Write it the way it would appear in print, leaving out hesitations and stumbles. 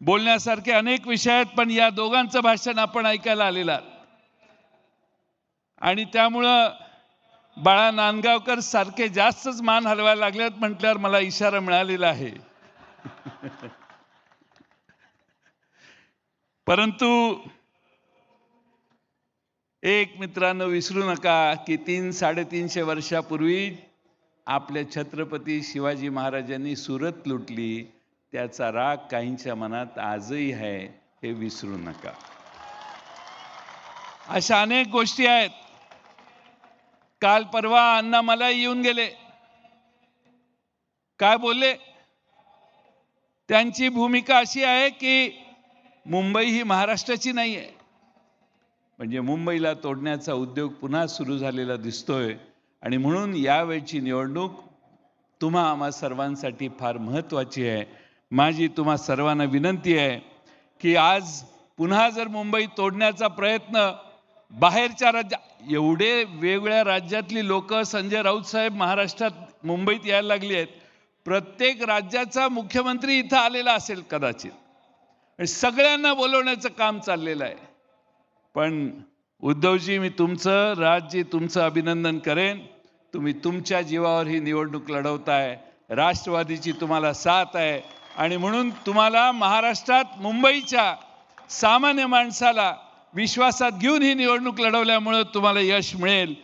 बोलण्यासारखे अनेक विषय आहेत, पण या दोघांचं भाषण आपण ऐकायला आलेलं आहात. आणि त्यामुळं बाळा नांदगावकर सारखे जास्तच मान हलवायला लागलेत म्हटल्यावर मला इशारा मिळालेला आहे. परंतु एक मित्रांनो विसरू नका की 300-350 वर्षापूर्वी आपल्या छत्रपती शिवाजी महाराजांनी सुरत लुटली, त्याचा राग काहींच्या मनात आजही आहे, हे विसरू नका. अशा अनेक गोष्टी आहेत. काल परवा अण्णा मला येऊन गेले, काय बोलले? त्यांची भूमिका अशी आहे की मुंबई ही महाराष्ट्राची नाही आहे, म्हणजे मुंबईला तोडण्याचा उद्योग पुन्हा सुरू झालेला दिसतोय. आणि म्हणून यावेळची निवडणूक तुम्हा आम्हा सर्वांसाठी फार महत्त्वाची आहे. माझी तुम्हा सर्वांना विनंती आहे की आज पुन्हा जर मुंबई तोडण्याचा प्रयत्न बाहेरच्या एवढे वेगवेगळ्या राज्यातली लोक संजय राऊत साहेब महाराष्ट्रात मुंबईत यायला लागली आहेत. प्रत्येक राज्याचा मुख्यमंत्री इथं आलेला असेल कदाचित, सगळ्यांना बोलवण्याचं काम चाललेलं आहे. पण उद्धवजी, मी तुमचं राज्य तुमचं अभिनंदन करेन. तुम्ही तुमच्या जीवावर ही निवडणूक लढवताय, राष्ट्रवादीची तुम्हाला साथ आहे आणि म्हणून तुम्हाला महाराष्ट्रात मुंबईच्या सामान्य माणसाला विश्वासात घेऊन ही निवडणूक लढवल्यामुळे तुम्हाला यश मिळेल